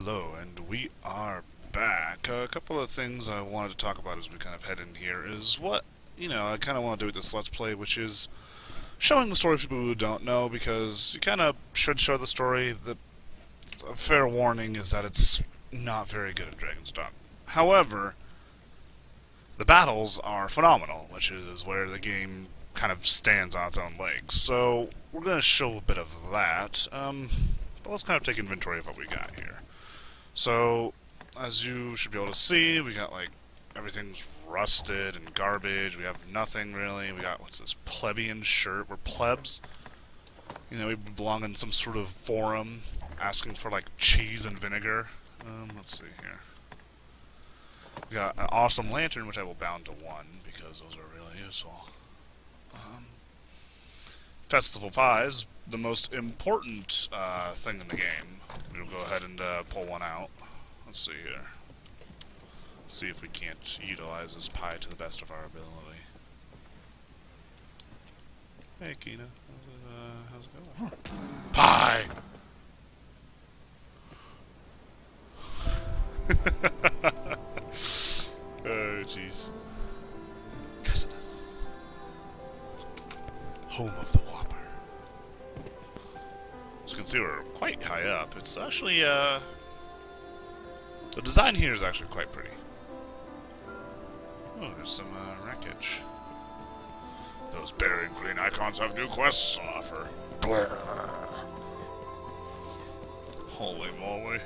Hello, and we are back. A couple of things I wanted to talk about as we kind of head in here is what, I kind of want to do with this Let's Play, which is showing the story to people who don't know, because you kind of should show the story. The fair warning is that it's not very good at Dragon's Dogma. However, the battles are phenomenal, which is where the game kind of stands on its own legs. So, we're going to show a bit of that, but let's kind of take inventory of what we got here. So, as you should be able to see, we got, everything's rusted and garbage. We have nothing, really. We got, what's this, plebeian shirt? We're plebs. We belong in some sort of forum asking for, cheese and vinegar. Let's see here. We got an awesome lantern, which I will bound to 1, because those are really useful. Festival pies, the most important thing in the game. We'll go ahead and pull one out. Let's see here. See if we can't utilize this pie to the best of our ability. Hey, Kina. How's it going? Pie! Oh, jeez. Cassius. Home of the Whopper. As you can see, we're quite high up. It's actually, the design here is actually quite pretty. Oh, there's some, wreckage. Those buried green icons have new quests to offer. Holy moly.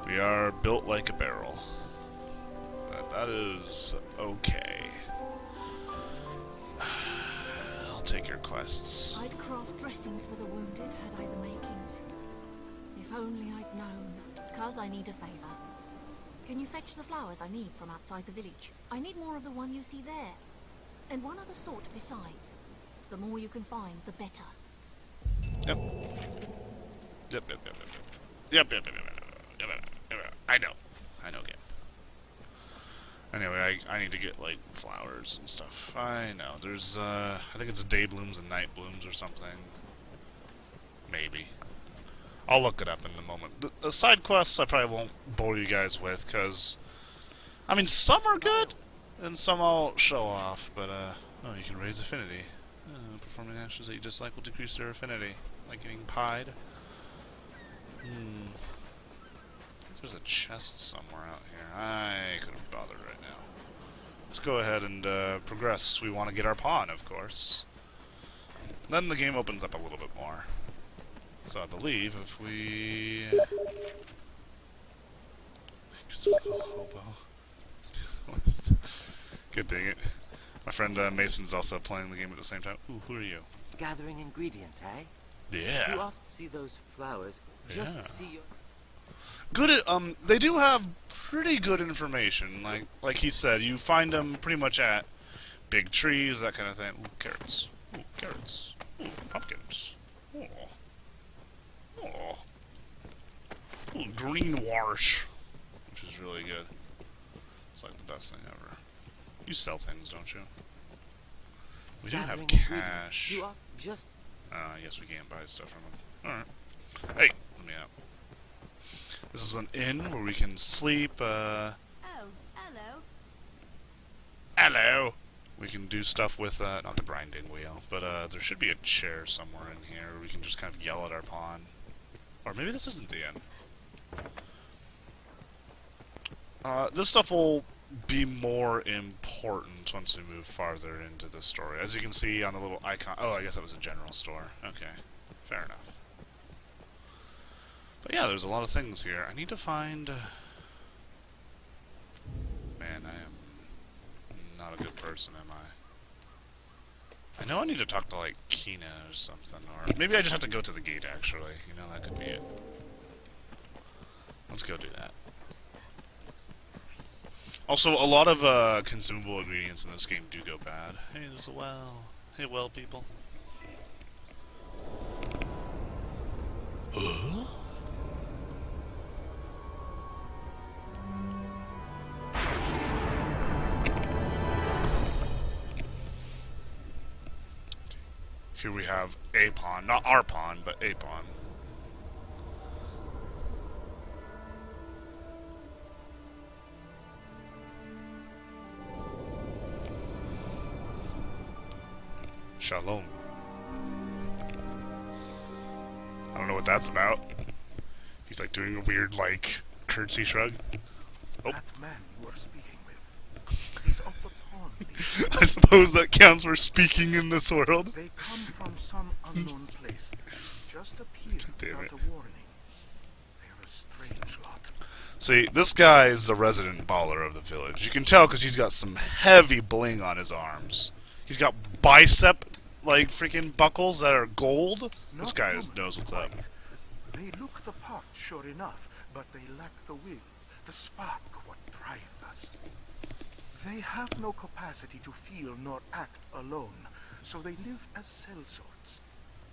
We are built like a barrel. But that is okay. I'll take your quests. I'd craft dressings for the wounded had I the makings. If only I'd known. 'Cause I need a favor. Can you fetch the flowers I need from outside the village? I need more of the one you see there. And one other sort besides. The more you can find, the better. Yep. I know, game. Anyway, I need to get, flowers and stuff. I know. There's, I think it's day blooms and night blooms or something. Maybe. I'll look it up in a moment. The side quests I probably won't bore you guys with, because, some are good, and some I'll show off, but, oh, you can raise affinity. Performing actions that you dislike will decrease their affinity, like getting pied. There's a chest somewhere out here. I couldn't be bothered right now. Let's go ahead and progress. We want to get our pawn, of course. Then the game opens up a little bit more. So I believe if we... Just a little hobo. Good dang it. My friend Mason's also playing the game at the same time. Ooh, who are you? Gathering ingredients, eh? Yeah. You often see those flowers. Just see your... Good. They do have pretty good information. Like he said, you find them pretty much at big trees, that kind of thing. Ooh, carrots. Ooh, carrots. Ooh, pumpkins. Oh. Oh. Ooh, green wash, which is really good. It's like the best thing ever. You sell things, don't you? We do have cash. You are just... Yes, we can buy stuff from them. Alright. Hey, let me out. This is an inn where we can sleep, Oh, hello. Hello! We can do stuff with, not the grinding wheel, but, there should be a chair somewhere in here where we can just kind of yell at our pawn. Or maybe this isn't the end. This stuff will be more important once we move farther into the story. As you can see on the little icon... Oh, I guess that was a general store. Okay. Fair enough. But yeah, there's a lot of things here. I need to find... Man, I am not a good person, am I? I know I need to talk to, Kina or something. Or maybe I just have to go to the gate, actually. That could be it. Let's go do that. Also, a lot of consumable ingredients in this game do go bad. Hey, there's a well. Hey, well, people. Huh? Here we have a pawn. Not our pawn, but a pawn. Shalom. I don't know what that's about. He's like doing a weird, like, curtsy shrug. Oh. That man you are speaking with is of the pawn league. I suppose that counts for speaking in this world. They come from some unknown place. Just appeared Damn without it. a warning. They're a strange lot. See, this guy is the resident baller of the village. You can tell because he's got some heavy bling on his arms. He's got bicep, like, freaking buckles that are gold. This Not guy human, knows what's up. quite. They look the part, sure enough, but they lack the will, the spark, what drives us. They have no capacity to feel nor act alone, so they live as sellswords.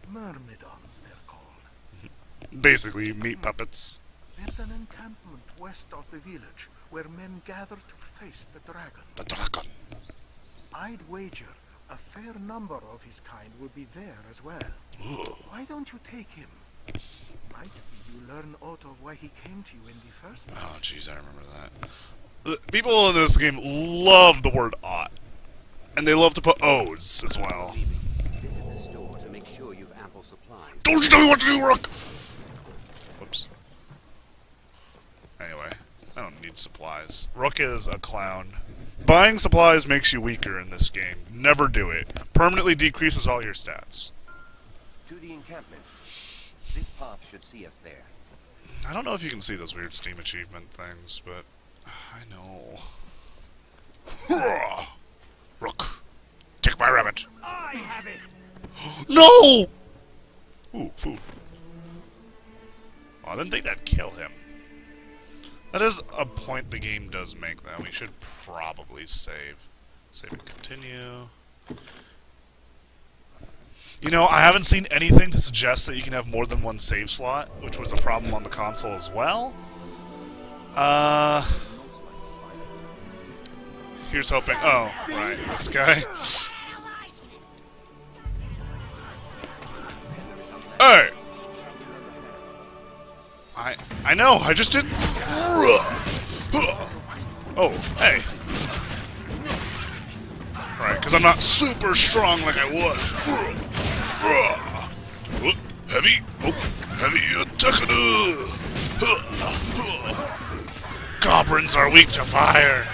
Myrmidons, they're called. Basically, meat puppets. There's an encampment west of the village where men gather to face the dragon. The dragon. I'd wager a fair number of his kind will be there as well. Ooh. Why don't you take him? Might be you learn aught of why he came to you in the first place. Oh, jeez, I remember that. People in this game love the word ought. And they love to put O's as well. Visit the store to make sure you've ample supplies. Don't you tell me what to do, Rook! Whoops. Anyway, I don't need supplies. Rook is a clown. Buying supplies makes you weaker in this game. Never do it. Permanently decreases all your stats. To the encampment. This path should see us there. I don't know if you can see those weird Steam achievement things, but I know. Rook, take my rabbit. I have it! No! Ooh, food. Oh, I didn't think that'd kill him. That is a point the game does make, though. We should probably save. Save and continue. You know, I haven't seen anything to suggest that you can have more than one save slot, which was a problem on the console as well. Here's hoping. Oh, right, this guy. Hey! I know, I just did. Oh, hey. Right, because I'm not super strong like I was. Heavy. Oh, heavy attack. Goblins are weak to fire.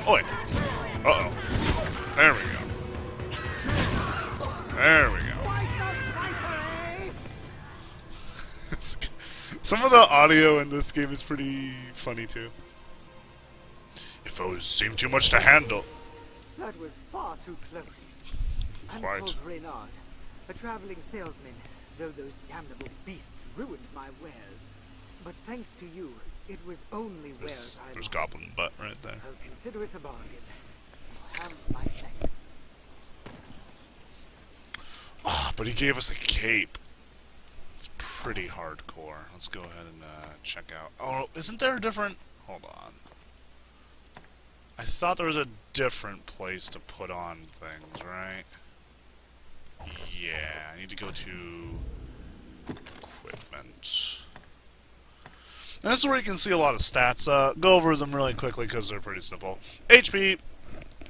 Oh, wait. Uh-oh. There we go. There we go. Some of the audio in this game is pretty funny, too. Your foes seem too much to handle. That was far too close. I'm Quite. called Reynard, a traveling salesman, though those damnable beasts ruined my wares. But thanks to you, it was only wares I There's lost. goblin butt right there. I'll consider it a bargain. You have my thanks. Ah, but he gave us a cape. It's pretty hardcore. Let's go ahead and check out. Oh, isn't there a different... Hold on. I thought there was a different place to put on things, right? Yeah, I need to go to equipment. And this is where you can see a lot of stats. Go over them really quickly because they're pretty simple. HP,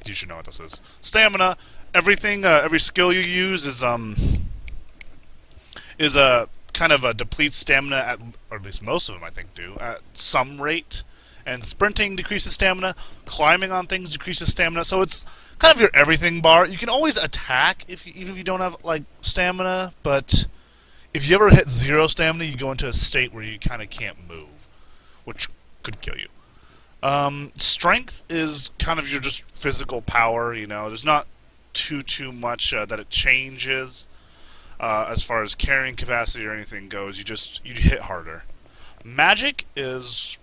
you should know what this is. Stamina, everything, every skill you use is a kind of a depletes stamina at, or at least most of them I think do, at some rate. And sprinting decreases stamina, climbing on things decreases stamina, so it's kind of your everything bar. You can always attack even if you don't have like stamina, but if you ever hit 0 stamina, you go into a state where you kind of can't move, which could kill you. Strength is kind of your just physical power, you know. There's not too much that it changes as far as carrying capacity or anything goes. You hit harder. Magic is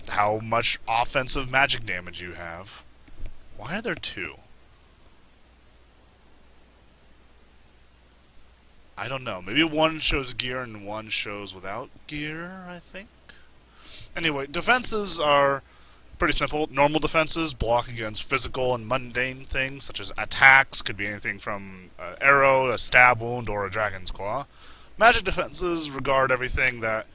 how much offensive magic damage you have. Why are there 2? I don't know. Maybe one shows gear and one shows without gear, I think. Anyway, defenses are pretty simple. Normal defenses block against physical and mundane things, such as attacks. Could be anything from an arrow, a stab wound, or a dragon's claw. Magic defenses regard everything that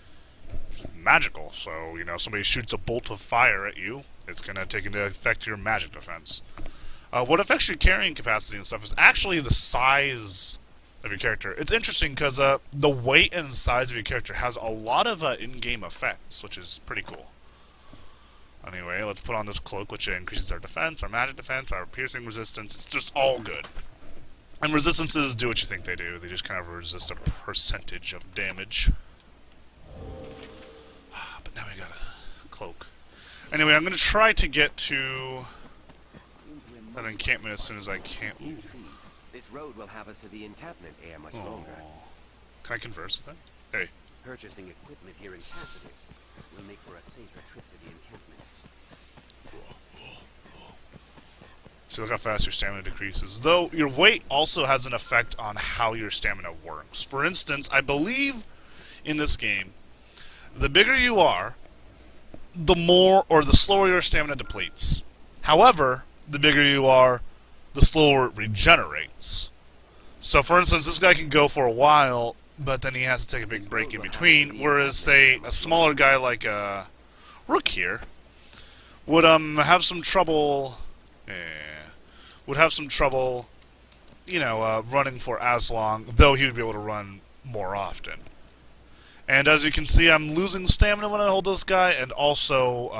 magical, so, you know, somebody shoots a bolt of fire at you, it's going to take into effect your magic defense. What affects your carrying capacity and stuff is actually the size of your character. It's interesting because the weight and size of your character has a lot of in-game effects, which is pretty cool. Anyway, let's put on this cloak, which increases our defense, our magic defense, our piercing resistance. It's just all good. And resistances do what you think they do. They just kind of resist a percentage of damage. But now we got a cloak. Anyway, I'm going to try to get to that encampment as soon as I can. Ooh. This road will have us to the encampment ere much longer. Can I converse with it? Hey. Purchasing equipment here in Tacitus will make for a safer trip to the encampment. So look how fast your stamina decreases. Though your weight also has an effect on how your stamina works. For instance, I believe in this game, the bigger you are, the more or the slower your stamina depletes. However, the bigger you are, the slower it regenerates. So for instance, this guy can go for a while, but then he has to take a big break in between, whereas, say, a smaller guy like Rook here would have some trouble... you know, running for as long, though he would be able to run more often. And as you can see, I'm losing stamina when I hold this guy, and also,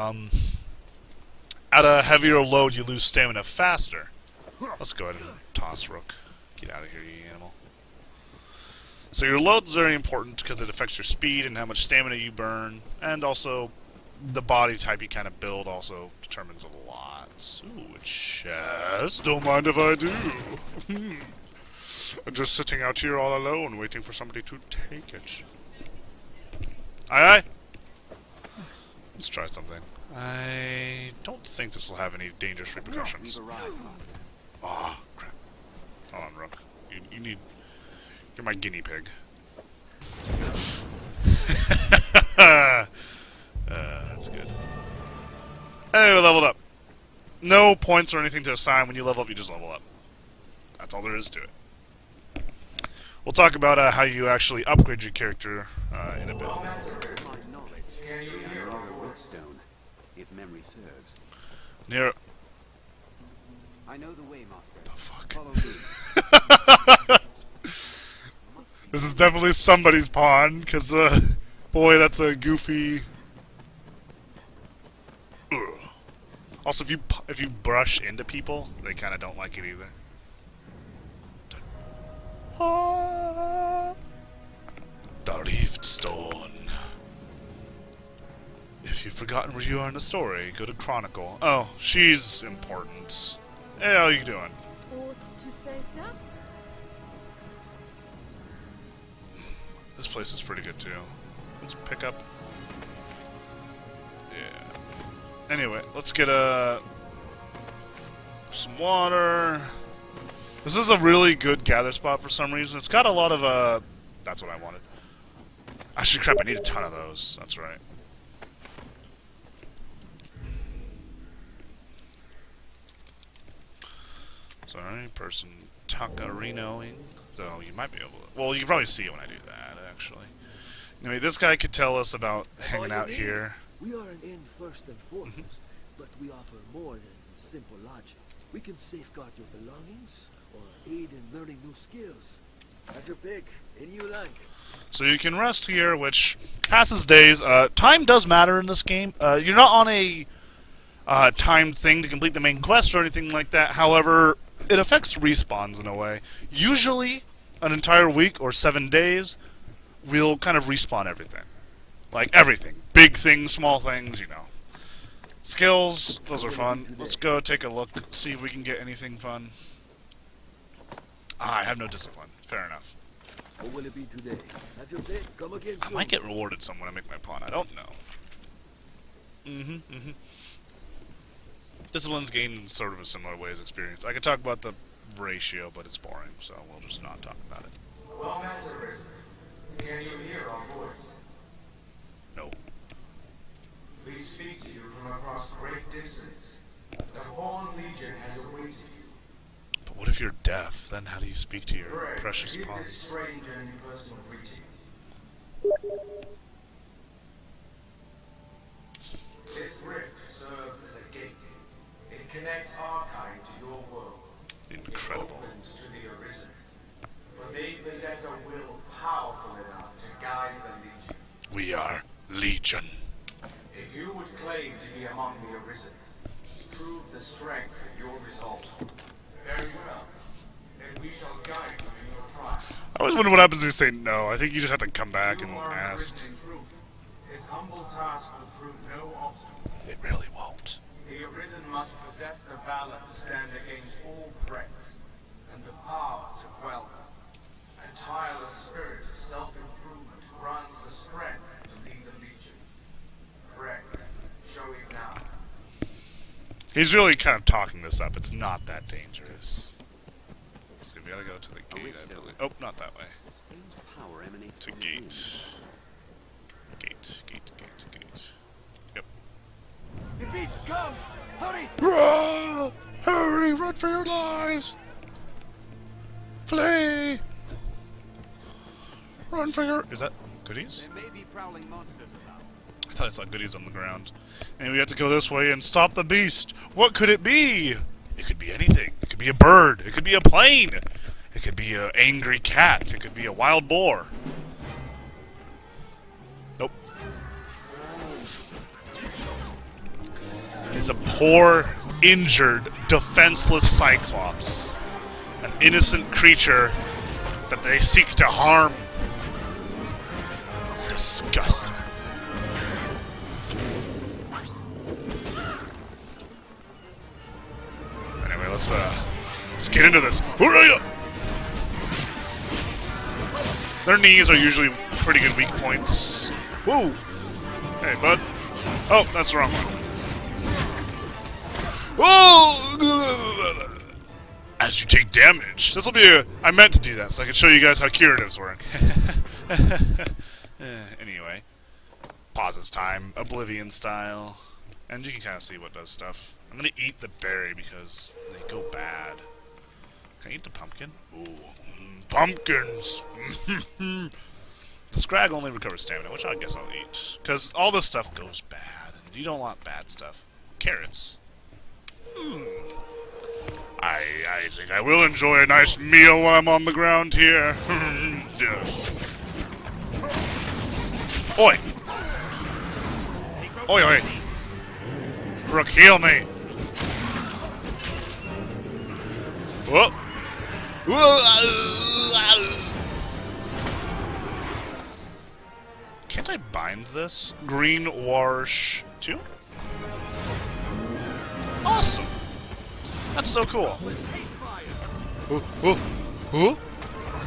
at a heavier load, you lose stamina faster. Let's go ahead and toss Rook. Get out of here, you animal. So your load is very important because it affects your speed and how much stamina you burn, and also the body type you kind of build also determines a lot. Ooh, a chest. Don't mind if I do. I'm just sitting out here all alone, waiting for somebody to take it. Aye, aye. Let's try something. I don't think this will have any dangerous repercussions. Oh, crap. Hold on, Rook. You need... You're my guinea pig. That's good. Hey, we leveled up. No points or anything to assign. When you level up, you just level up. That's all there is to it. We'll talk about how you actually upgrade your character in a bit. If memory serves. Near. I know the way, master. The fuck? Follow me. This is definitely somebody's pawn, because, boy, that's a goofy... Ugh. Also, if you brush into people, they kind of don't like it either. The Rift Stone. If you've forgotten where you are in the story, go to Chronicle. Oh, she's important. Hey, how you doing? Ought to say so. This place is pretty good too. Let's pick up. Yeah. Anyway, let's get some water. This is a really good gather spot for some reason. It's got a lot of that's what I wanted. Actually, crap, I need a ton of those. That's right. Sorry, person Tacarinoing. So you might be able to... Well, you can probably see it when I do that, actually. Anyway, this guy could tell us about hanging out here. We are an end first and foremost, but we offer more than simple lodging. We can safeguard your belongings, or aid in learning new skills. Have your pick, any you like. So you can rest here, which passes days. Time does matter in this game. You're not on a timed thing to complete the main quest or anything like that. However, it affects respawns in a way. Usually, an entire week or 7 days, we'll kind of respawn everything. Like everything. Big things, small things, you know. Skills, those are fun. Let's go take a look, see if we can get anything fun. I have no discipline. Fair enough. What will it be today? Have your pick, come again I might get rewarded some when I make my pawn. I don't know. Discipline's gained in sort of a similar way as experience. I could talk about the ratio, but it's boring, so we'll just not talk about it. Well met, Arisen. Can you hear our voice? No. We speak to you from across great distance. The Horn Legion has awaited you. But what if you're deaf? Then how do you speak to your Pray, precious give this pawns? strange and impersonal greeting. This rift serves as a gate. It connects our kind to your world. Incredible. opened to the Arisen, for they possess a will powerful enough to guide the Legion. We are Legion. If you would claim to be among the Arisen, prove the strength of your resolve. Very well. Then we shall guide you in your trial. I always wonder what happens if you say no. I think you just have to come back and You are ask. Arisen in truth. This humble task will prove no obstacle. It really won't. The Arisen must possess the valor to stand against all threats, and the power to quell them. A tireless spirit of self-improvement grants the strength to lead the Legion. Correct. Show it now. He's really kind of talking this up. It's not that dangerous. Let's see, we gotta go to the gate, I believe. Oh, not that way. Strange power emanates To from the room. gate. Gate. Yep. The beast comes! Hurry! Run! Hurry, run for your lives! Flee! Run for your... Is that goodies? There may be prowling monsters about. I thought I saw goodies on the ground. And we have to go this way and stop the beast. What could it be? It could be anything. It could be a bird. It could be a plane. It could be an angry cat. It could be a wild boar. Nope. It's a poor, injured, defenseless Cyclops. An innocent creature that they seek to harm. Disgusting. Anyway, let's get into this. Hurry up! Their knees are usually pretty good weak points. Whoa! Hey, bud. Oh, that's the wrong one. Whoa! As you take damage. This will be a... I meant to do that so I can show you guys how curatives work. Anyway. Pauses time. Oblivion style. And you can kind of see what does stuff. I'm going to eat the berry because they go bad. Can I eat the pumpkin? Ooh. Pumpkins! The scrag only recovers stamina, which I guess I'll eat. Because all this stuff goes bad, and you don't want bad stuff. Carrots. I think I will enjoy a nice meal while I'm on the ground here. Yes. Oi! Oi, oi! Rook, heal me! Whoa! Can't I bind this? Green Warsh 2? Awesome! That's so cool.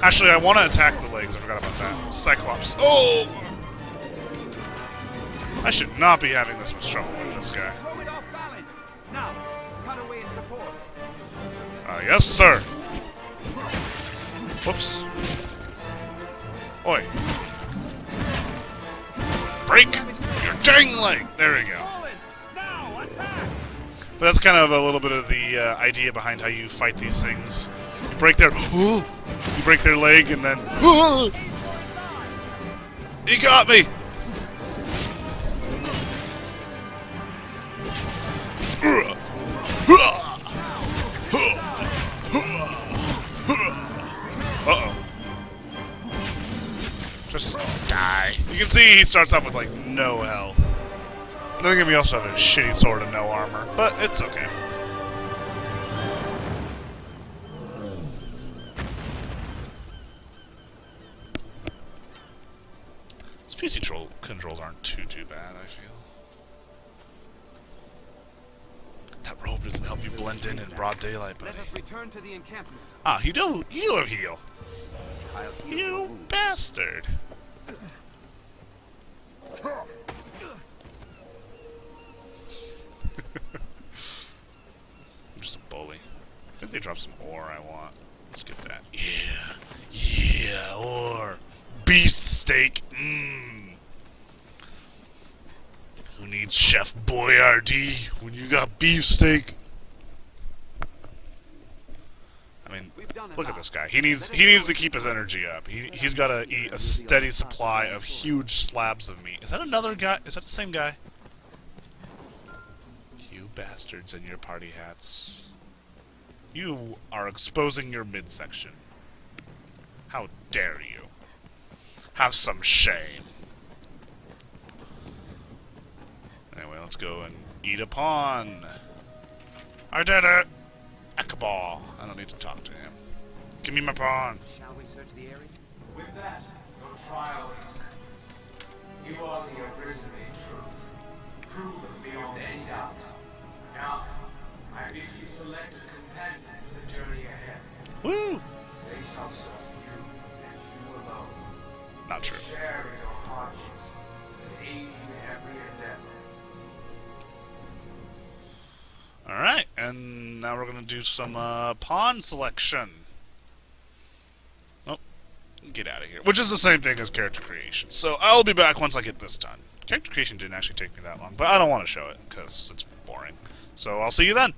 Actually, I want to attack the legs. I forgot about that. Cyclops. Oh! Fuck. I should not be having this much trouble with this guy. Throw it off balance! Now, cut away and support. Yes, sir. Whoops. Oi. Break your dang leg! There we go. Now, attack! But that's kind of a little bit of the idea behind how you fight these things. You break their... you break their leg and then... He got me! Uh-oh. Just die. You can see he starts off with, like, no health. I think we also have a shitty sword and no armor, but it's okay. These PC controls aren't too bad, I feel. That robe doesn't help you blend in broad daylight, buddy. Let us return to the encampment. Ah, you have heal. I'll heal your You wound. bastard. I'm just a bully. I think they dropped some ore I want. Let's get that. Yeah, ore. Beast steak. Who needs Chef Boyardee when you got beefsteak? I mean, look at this guy. He needs to keep his energy up. He's got to eat a steady supply of huge slabs of meat. Is that another guy? Is that the same guy? You bastards in your party hats. You are exposing your midsection. How dare you? Have some shame. Anyway, let's go and eat a pawn. I did it! Akabal. I don't need to talk to him. Give me my pawn. Shall we search the area? With that, your trial is complete. You are the arisen in truth, proven beyond any doubt. Now, I bid you select a companion for the journey ahead. Woo! They shall serve you, and you alone. Not true. Share in your hardships, and aid you in every endeavor. Alright, and now we're going to do some pawn selection. Oh, get out of here. Which is the same thing as character creation. So I'll be back once I get this done. Character creation didn't actually take me that long, but I don't want to show it because it's boring. So I'll see you then.